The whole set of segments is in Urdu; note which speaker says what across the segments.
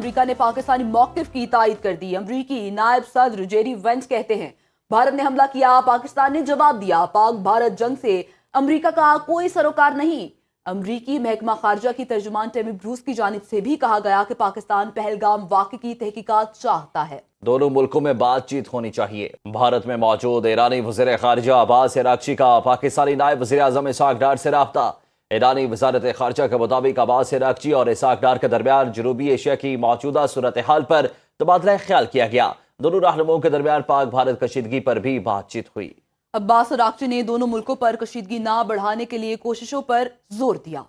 Speaker 1: امریکہ نے پاکستانی موقف کی تائید کر دی۔ امریکی نائب صدر جیری وینس کہتے ہیں بھارت نے حملہ کیا، پاکستان نے جواب دیا، پاک بھارت جنگ سے امریکہ کا کوئی سروکار نہیں۔ امریکی محکمہ خارجہ کی ترجمان ٹیمی بروس کی جانب سے بھی کہا گیا کہ پاکستان پہلگام واقعے کی تحقیقات چاہتا ہے۔
Speaker 2: دونوں ملکوں میں بات چیت ہونی چاہیے۔ بھارت میں موجود ایرانی وزیر خارجہ عباس عراقچی کا پاکستانی نائب وزیر اعظم اسحاق ڈار سے رابطہ۔ ایرانی وزارت خارجہ کے مطابق عباس عراقچی اور اسحاق ڈار کے درمیان جنوبی ایشیا کی موجودہ صورتحال پر تبادلہ خیال کیا گیا۔ دونوں رہنماؤں کے درمیان پاک بھارت کشیدگی پر بھی بات چیت ہوئی۔
Speaker 1: عباس عراقچی نے دونوں ملکوں پر کشیدگی نہ بڑھانے کے لیے کوششوں پر زور دیا۔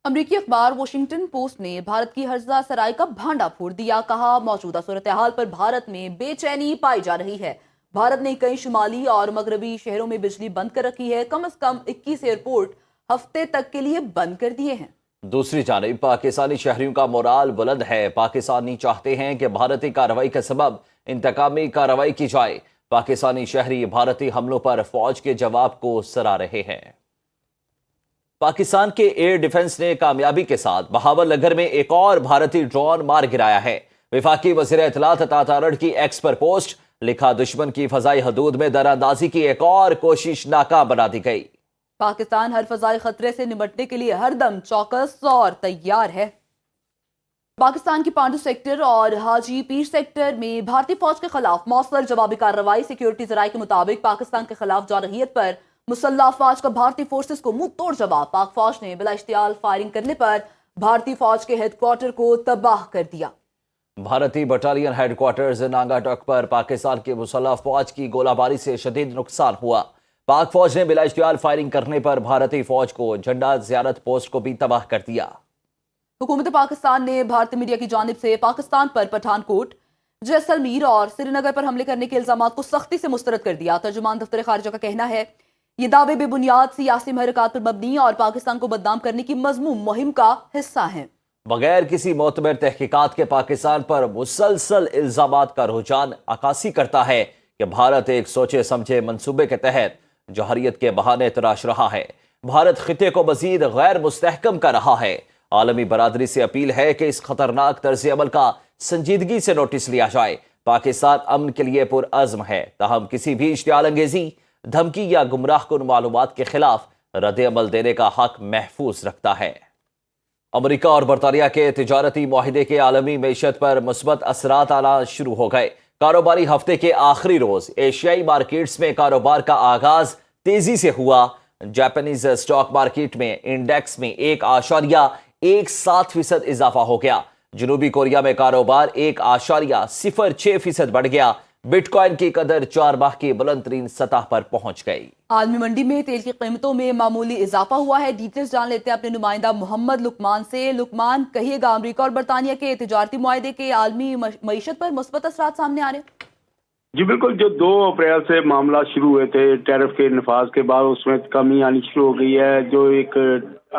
Speaker 1: امریکی اخبار واشنگٹن پوسٹ نے بھارت کی ہرزہ سرائی کا بھانڈا پھوڑ دیا، کہا موجودہ صورتحال پر بھارت میں بے چینی پائی جا رہی ہے۔ بھارت نے کئی شمالی اور مغربی شہروں میں بجلی بند کر رکھی ہے، کم از کم 21 ایئرپورٹ ہفتے تک کے لیے بند کر دیے ہیں۔
Speaker 2: دوسری جانب پاکستانی شہریوں کا مورال بلند ہے۔ پاکستانی چاہتے ہیں کہ بھارتی کارروائی کے سبب انتقامی کارروائی کی جائے۔ پاکستانی شہری بھارتی حملوں پر فوج کے جواب کو سراہ رہے ہیں۔ پاکستان کے ایئر ڈیفنس نے کامیابی کے ساتھ بہاول نگر میں ایک اور بھارتی ڈرون مار گرایا ہے۔ وفاقی وزیر اطلاعات عطا تارڑ کی ایکس پر پوسٹ لکھا، دشمن کی فضائی حدود میں دراندازی کی ایک اور کوشش ناکام بنا دی گئی۔
Speaker 1: پاکستان ہر فضائی خطرے سے نمٹنے کے لیے ہر دم چوکس اور تیار ہے۔ پاکستان کی پانڈو سیکٹر اور حاجی پیر سیکٹر میں بھارتی فوج کے خلاف مؤثر جوابی کارروائی۔ سیکیورٹی ذرائع کے مطابق پاکستان کے خلاف جارحیت پر مسلح افواج کا بھارتی فورسز کو منہ توڑ جواب۔ پاک فوج نے بلا اشتعال فائرنگ کرنے پر بھارتی فوج کے ہیڈ کوارٹر کو تباہ کر دیا۔
Speaker 2: بھارتی بٹالین ہیڈ کوارٹرز نانگا ٹک پر پاکستان کی مسلح افواج کی گولہ باری سے شدید نقصان ہوا۔ پاک فوج نے بلا اشتعال فائرنگ کرنے پر بھارتی فوج کو جھنڈا زیارت پوسٹ کو بھی تباہ کر دیا۔
Speaker 1: حکومت پاکستان نے بھارتی میڈیا کی جانب سے پاکستان پر پٹھان کوٹ، جیسلمیر اور سری نگر پر حملے کرنے کے الزامات کو سختی سے مسترد کر دیا۔ ترجمان دفتر خارجہ کا کہنا ہے یہ دعوے بے بنیاد، سیاسی محرکات پر مبنی اور پاکستان کو بدنام کرنے کی مذموم مہم کا حصہ ہیں۔
Speaker 2: بغیر کسی معتبر تحقیقات کے پاکستان پر مسلسل الزامات کا رجحان عکاسی کرتا ہے کہ بھارت ایک سوچے سمجھے منصوبے کے تحت جوہریت کے بہانے تراش رہا ہے۔ بھارت خطے کو مزید غیر مستحکم کر رہا ہے۔ عالمی برادری سے اپیل ہے کہ اس خطرناک طرز عمل کا سنجیدگی سے نوٹس لیا جائے۔ پاکستان امن کے لیے پرعزم ہے، تاہم کسی بھی اشتعال انگیزی، دھمکی یا گمراہ کن معلومات کے خلاف رد عمل دینے کا حق محفوظ رکھتا ہے۔ امریکہ اور برطانیہ کے تجارتی معاہدے کے عالمی معیشت پر مثبت اثرات آنا شروع ہو گئے۔ کاروباری ہفتے کے آخری روز ایشیائی مارکیٹس میں کاروبار کا آغاز تیزی سے ہوا۔ جاپانیز سٹاک مارکیٹ میں انڈیکس میں 1.17% اضافہ ہو گیا۔ جنوبی کوریا میں کاروبار 1.06% بڑھ گیا۔ بٹ کوائن کی قدر 4 ماہ کی بلند ترین سطح پر پہنچ گئی۔
Speaker 1: عالمی منڈی میں تیل کی قیمتوں میں معمولی اضافہ ہوا ہے۔ ڈیٹیلز جان لیتے ہیں اپنے نمائندہ محمد لقمان سے۔ لقمان، کہیے گا امریکہ اور برطانیہ کے تجارتی معاہدے کے عالمی معیشت پر مثبت اثرات سامنے آ رہے ہیں؟
Speaker 3: جی بالکل، جو 2 اپریل سے معاملات شروع ہوئے تھے ٹیرف کے نفاذ کے بعد، اس میں کمی آنی شروع ہو گئی ہے۔ جو ایک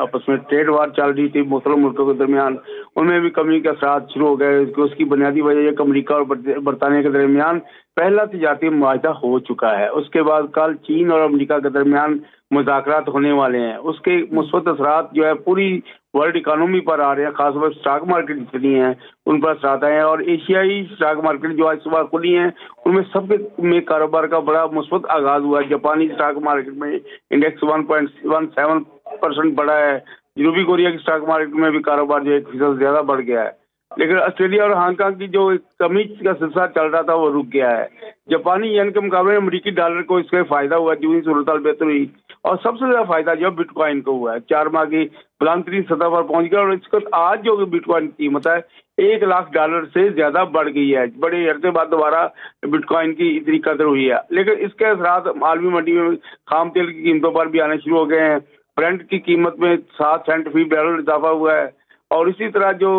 Speaker 3: آپس میں ٹریڈ وار چل رہی تھی مختلف ملکوں کے درمیان، ان میں بھی کمی کے اثرات شروع ہو گئے۔ اس کی بنیادی وجہ یہ کہ امریکہ اور برطانیہ کے درمیان پہلا تجارتی معاہدہ ہو چکا ہے۔ اس کے بعد کل چین اور امریکہ کے درمیان مذاکرات ہونے والے ہیں۔ اس کے مثبت اثرات جو ہے پوری ورلڈ اکانومی پر آ رہے ہیں، خاص طور پر اسٹاک مارکیٹ جتنی ہیں ان پر اثرات آئے ہیں۔ اور ایشیائی اسٹاک مارکیٹ جو آج صبح کھلی ہیں، ان میں سب میں کاروبار کا بڑا مثبت آغاز ہوا ہے۔ جاپانی اسٹاک مارکیٹ میں انڈیکس 1.17% بڑھا ہے۔ جنوبی کوریا کی اسٹاک مارکیٹ میں بھی کاروبار جو 1% زیادہ بڑھ گیا ہے۔ لیکن آسٹریلیا اور ہانگ کانگ کی جو کمی کا سلسلہ چل رہا تھا وہ رک گیا ہے۔ جاپانی ین کے مقابلے میں امریکی ڈالر کو اس سے فائدہ ہوا، جو ہی صورتحال بہتر ہوئی، اور سب سے زیادہ فائدہ جو بٹ کوائن کو ہوا ہے۔ 4 ماہ کی بلند ترین سطح پر پہنچ گیا، اور اس کو آج جو بٹ کوائن کی قیمت ہے $1,00,000 سے زیادہ بڑھ گئی ہے۔ بڑے عرصے بعد دوبارہ بٹ کوائن کی اتنی قدر ہوئی ہے۔ لیکن اس کے اثرات عالمی منڈی میں خام تیل کی قیمتوں پر بھی آنے شروع ہو گئے ہیں۔ برنٹ کی قیمت میں 7 سینٹ فی بیرل اضافہ ہوا ہے، اور اسی طرح جو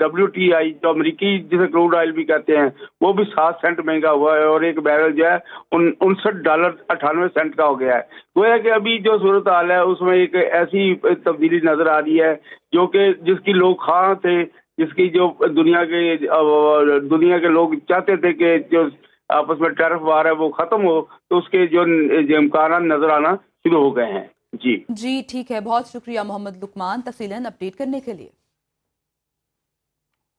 Speaker 3: WTI جو امریکی جسے کروڈ آئل بھی کہتے ہیں، وہ بھی 7 سینٹ مہنگا ہوا ہے، اور ایک بیرل جو ہے $59.98 کا ہو گیا ہے۔ گویا کہ ابھی جو صورتحال ہے اس میں ایک ایسی تبدیلی نظر آ رہی ہے جو کہ جس کی لوگ خواہاں تھے، جس کی جو دنیا کے لوگ چاہتے تھے کہ جو آپس میں ٹیرف وار ہے وہ ختم ہو، تو اس کے جو امکانات نظر آنا شروع ہو گئے ہیں۔ جی
Speaker 1: ٹھیک ہے، بہت شکریہ محمد لقمان تفصیلاً اپڈیٹ کرنے کے لیے۔